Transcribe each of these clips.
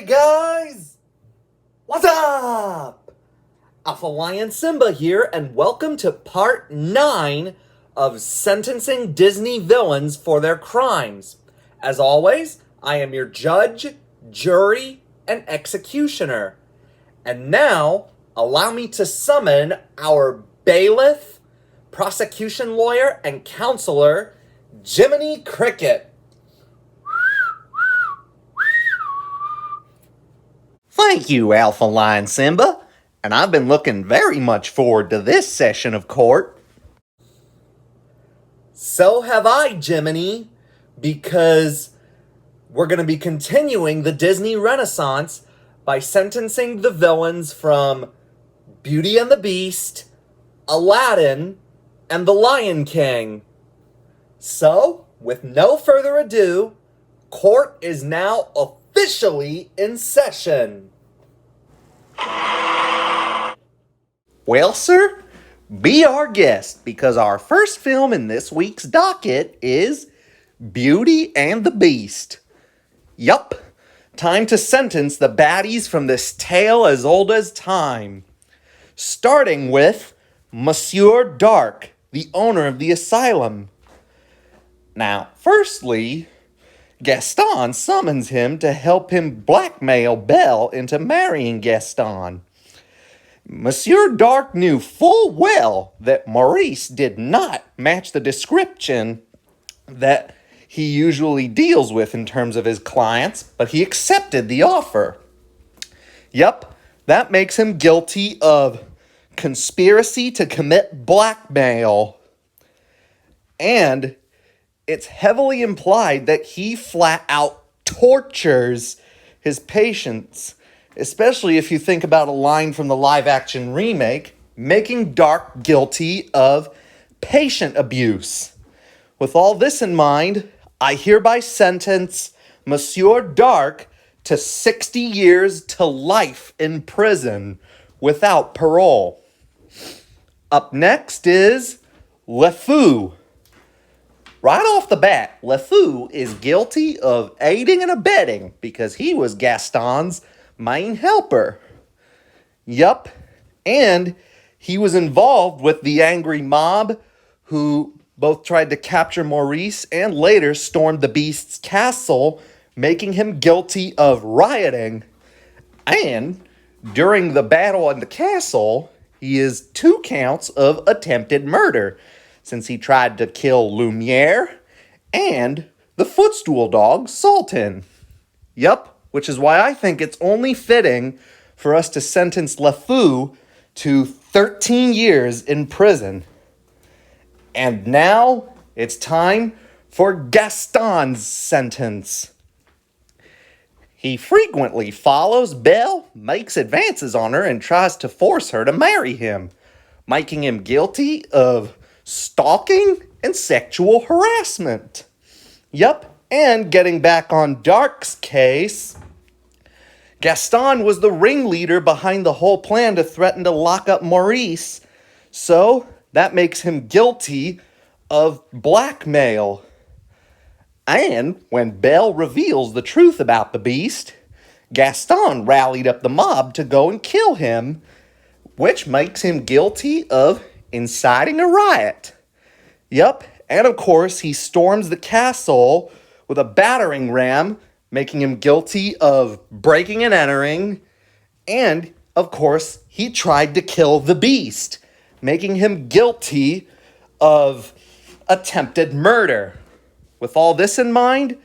Hey guys! What's up? Alpha Lion Simba here, and welcome to part 9 of sentencing Disney villains for their crimes. As always, I am your judge, jury, and executioner. And now, allow me to summon our bailiff, prosecution lawyer, and counselor, Jiminy Cricket. Thank you, Alpha Lion Simba, and I've been looking very much forward to this session of court. So have I, Jiminy, because we're going to be continuing the Disney Renaissance by sentencing the villains from Beauty and the Beast, Aladdin, and The Lion King. So, with no further ado, court is now officially in session. Well, sir, be our guest, because our first film in this week's docket is Beauty and the Beast. Yup, time to sentence the baddies from this tale as old as time. Starting with Monsieur Dark, the owner of the asylum. Now, firstly, Gaston summons him to help him blackmail Belle into marrying Gaston. Monsieur Dark knew full well that Maurice did not match the description that he usually deals with in terms of his clients, but he accepted the offer. Yup, that makes him guilty of conspiracy to commit blackmail. And it's heavily implied that he flat out tortures his patients, especially if you think about a line from the live-action remake, making Dark guilty of patient abuse. With all this in mind, I hereby sentence Monsieur Dark to 60 years to life in prison without parole. Up next is LeFou. Right off the bat, LeFou is guilty of aiding and abetting because he was Gaston's main helper. Yup, and he was involved with the angry mob who both tried to capture Maurice and later stormed the Beast's castle, making him guilty of rioting. And during the battle in the castle, he is 2 counts of attempted murder, since he tried to kill Lumiere and the footstool dog, Sultan. Yup, which is why I think it's only fitting for us to sentence LeFou to 13 years in prison. And now it's time for Gaston's sentence. He frequently follows Belle, makes advances on her, and tries to force her to marry him, making him guilty of stalking and sexual harassment. Yup, and getting back on Dark's case, Gaston was the ringleader behind the whole plan to threaten to lock up Maurice, so that makes him guilty of blackmail. And when Belle reveals the truth about the Beast, Gaston rallied up the mob to go and kill him, which makes him guilty of inciting a riot. Yup, and of course he storms the castle with a battering ram, making him guilty of breaking and entering. And of course he tried to kill the Beast, making him guilty of attempted murder. With all this in mind,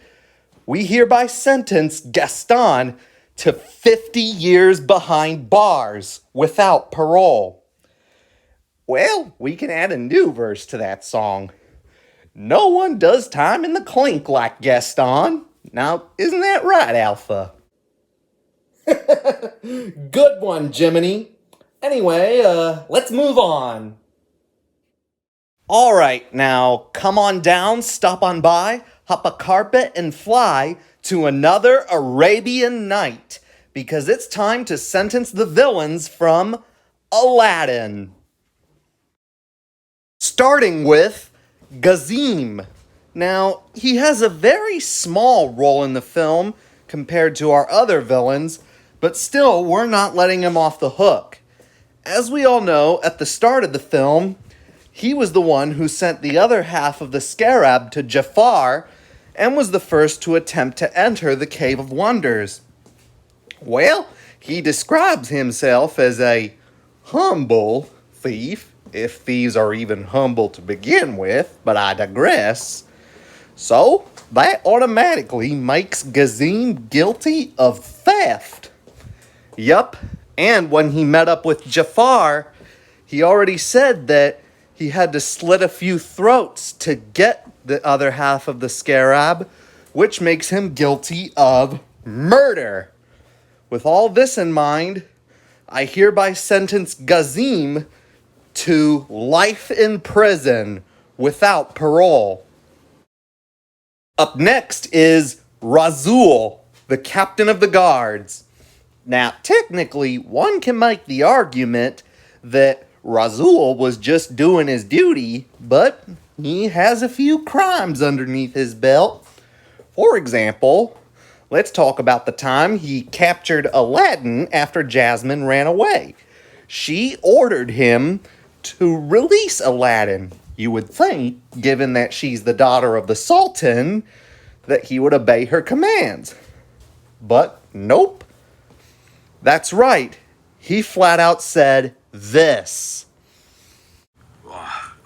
we hereby sentence Gaston to 50 years behind bars without parole. Well, we can add a new verse to that song. No one does time in the clink like Gaston. Now, isn't that right, Alpha? Good one, Jiminy. Anyway, let's move on. All right, now come on down, stop on by, hop a carpet and fly to another Arabian night, because it's time to sentence the villains from Aladdin. Starting with Gazim. Now, he has a very small role in the film compared to our other villains, but still, we're not letting him off the hook. As we all know, at the start of the film, he was the one who sent the other half of the scarab to Jafar and was the first to attempt to enter the Cave of Wonders. Well, he describes himself as a humble thief, if thieves are even humble to begin with, but I digress. So, that automatically makes Gazim guilty of theft. Yup, and when he met up with Jafar, he already said that he had to slit a few throats to get the other half of the scarab, which makes him guilty of murder. With all this in mind, I hereby sentence Gazim to life in prison without parole. Up next is Razoul, the captain of the guards. Now, technically, one can make the argument that Razoul was just doing his duty, but he has a few crimes underneath his belt. For example, let's talk about the time he captured Aladdin after Jasmine ran away. She ordered him to release Aladdin. You would think, given that she's the daughter of the Sultan, that he would obey her commands. But nope. That's right. He flat out said this.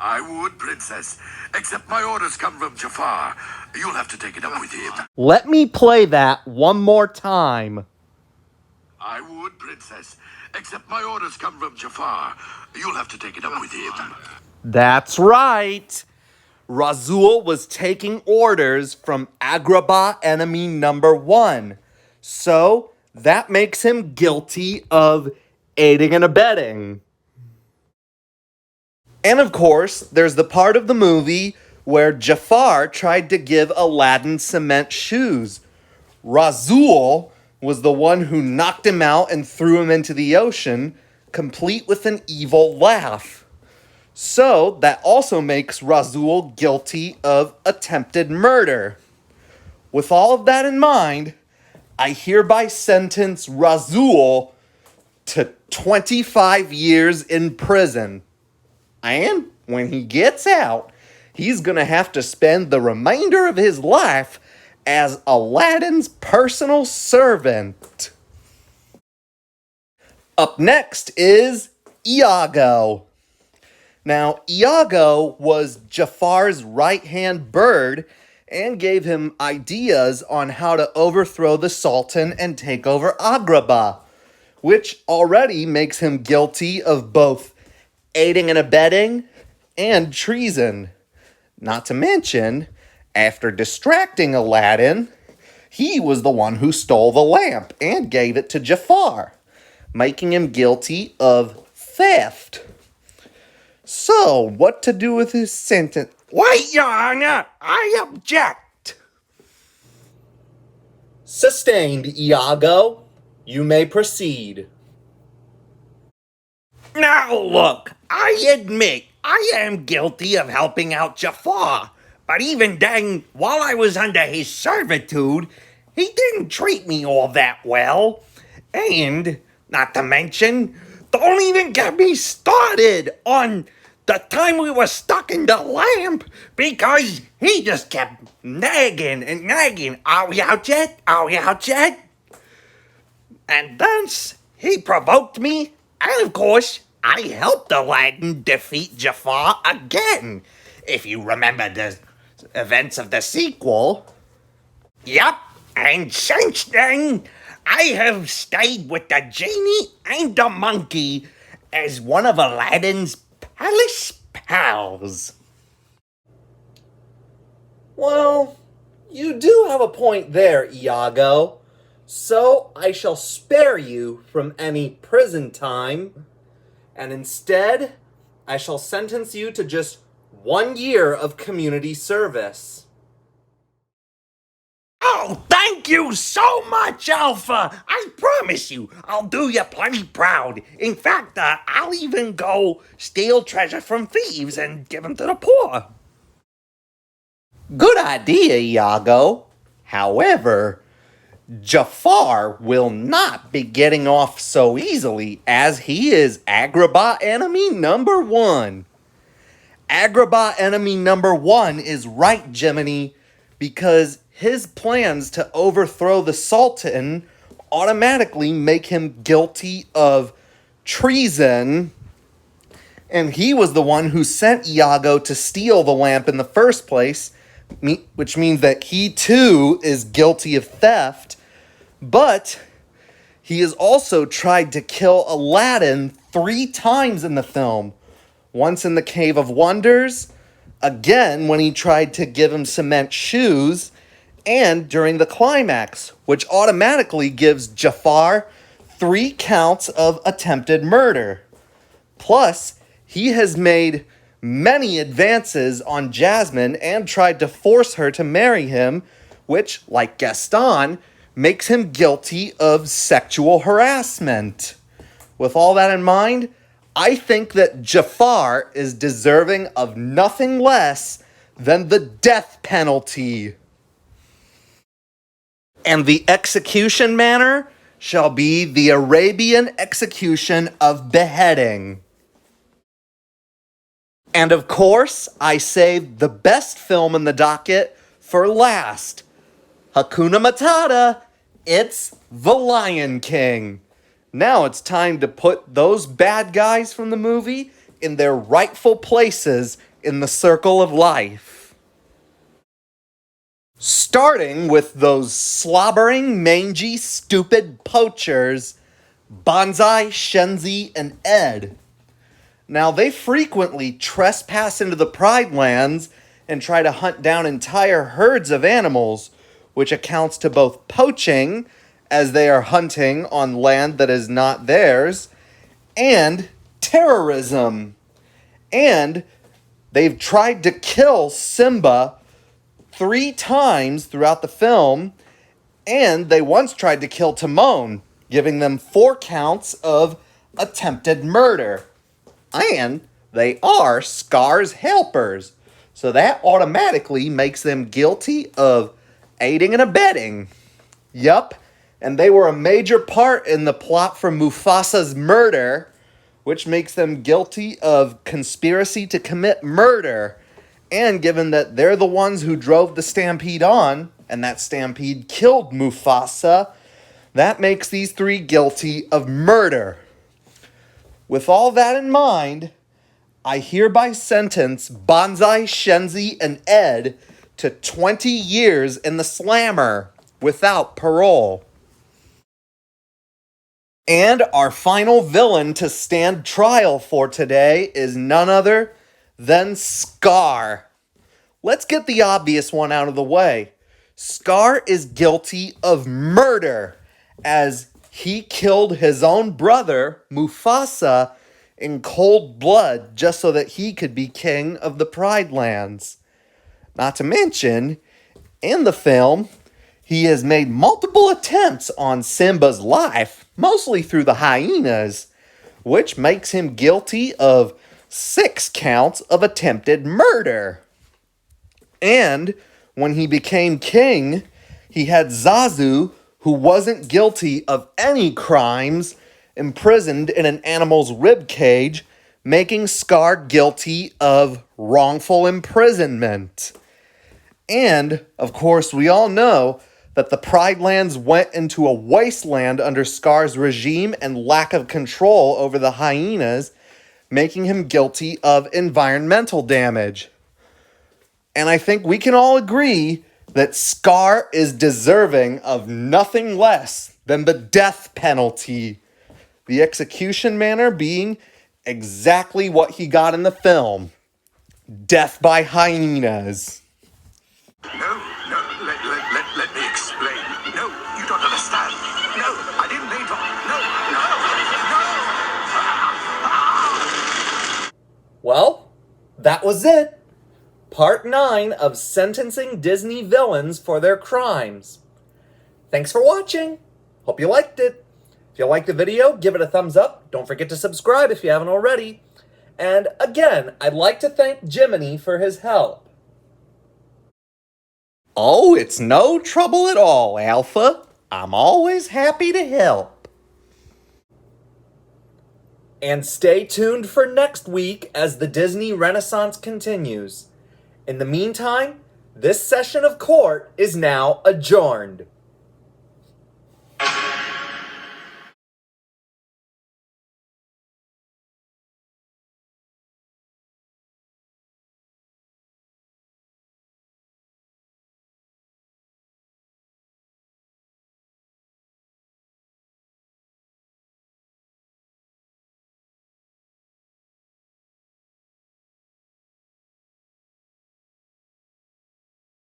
I would, Princess, except my orders come from Jafar. You'll have to take it up with him. Let me play that one more time. I would, Princess, except my orders come from Jafar. You'll have to take it up with him. That's right. Razoul was taking orders from Agrabah enemy number 1. So, that makes him guilty of aiding and abetting. And of course, there's the part of the movie where Jafar tried to give Aladdin cement shoes. Razoul was the one who knocked him out and threw him into the ocean, complete with an evil laugh. So, that also makes Razoul guilty of attempted murder. With all of that in mind, I hereby sentence Razoul to 25 years in prison. And when he gets out, he's going to have to spend the remainder of his life as Aladdin's personal servant. Up next is Iago. Now, Iago was Jafar's right-hand bird and gave him ideas on how to overthrow the Sultan and take over Agrabah, which already makes him guilty of both aiding and abetting and treason. Not to mention, after distracting Aladdin, he was the one who stole the lamp and gave it to Jafar, making him guilty of theft. So, what to do with his sentence? Wait, Your Honor! I object! Sustained, Iago. You may proceed. Now look, I admit I am guilty of helping out Jafar, but even then, while I was under his servitude, he didn't treat me all that well. And, not to mention, don't even get me started on the time we were stuck in the lamp, because he just kept nagging and nagging. Are we out yet? Are we out yet? And thus, he provoked me, and of course, I helped Aladdin defeat Jafar again. If you remember the events of the sequel. Yup, and since then, I have stayed with the genie and the monkey as one of Aladdin's palace pals. Well, you do have a point there, Iago. So I shall spare you from any prison time, and instead, I shall sentence you to just 1 year of community service. Oh, thank you so much, Alpha! I promise you, I'll do you plenty proud. In fact, I'll even go steal treasure from thieves and give them to the poor. Good idea, Iago. However, Jafar will not be getting off so easily, as he is Agrabah enemy number 1. Agrabah enemy number 1 is right, Jiminy, because his plans to overthrow the Sultan automatically make him guilty of treason, and he was the one who sent Iago to steal the lamp in the first place, which means that he too is guilty of theft. But he has also tried to kill Aladdin 3 times in the film. Once in the Cave of Wonders, again when he tried to give him cement shoes, and during the climax, which automatically gives Jafar 3 counts of attempted murder. Plus, he has made many advances on Jasmine and tried to force her to marry him, which, like Gaston, makes him guilty of sexual harassment. With all that in mind, I think that Jafar is deserving of nothing less than the death penalty. And the execution manner shall be the Arabian execution of beheading. And of course, I saved the best film in the docket for last. Hakuna Matata, it's The Lion King. Now it's time to put those bad guys from the movie in their rightful places in the circle of life. Starting with those slobbering, mangy, stupid poachers, Banzai, Shenzi, and Ed. Now, they frequently trespass into the Pride Lands and try to hunt down entire herds of animals, which accounts to both poaching, as they are hunting on land that is not theirs, and terrorism. And they've tried to kill Simba 3 times throughout the film, and they once tried to kill Timon, giving them 4 counts of attempted murder. And they are Scar's helpers, so that automatically makes them guilty of aiding and abetting. Yup, and they were a major part in the plot for Mufasa's murder, which makes them guilty of conspiracy to commit murder. And given that they're the ones who drove the stampede on, and that stampede killed Mufasa, that makes these 3 guilty of murder. With all that in mind, I hereby sentence Banzai, Shenzi, and Ed to 20 years in the slammer without parole. And our final villain to stand trial for today is none other than Scar. Let's get the obvious one out of the way. Scar is guilty of murder, as he killed his own brother, Mufasa, in cold blood just so that he could be king of the Pride Lands. Not to mention, in the film, he has made multiple attempts on Simba's life, mostly through the hyenas, which makes him guilty of 6 counts of attempted murder. And when he became king, he had Zazu, who wasn't guilty of any crimes, imprisoned in an animal's rib cage, making Scar guilty of wrongful imprisonment. And, of course, we all know that the Pride Lands went into a wasteland under Scar's regime and lack of control over the hyenas, making him guilty of environmental damage. And I think we can all agree that Scar is deserving of nothing less than the death penalty. The execution manner being exactly what he got in the film. Death by hyenas. No, let me explain. No, you don't understand. No, I didn't mean to. No. Well, that was it. Part 9 of sentencing Disney villains for their crimes. Thanks for watching. Hope you liked it. If you liked the video, give it a thumbs up. Don't forget to subscribe if you haven't already. And again, I'd like to thank Jiminy for his help. Oh, it's no trouble at all, Alpha. I'm always happy to help. And stay tuned for next week as the Disney Renaissance continues. In the meantime, this session of court is now adjourned.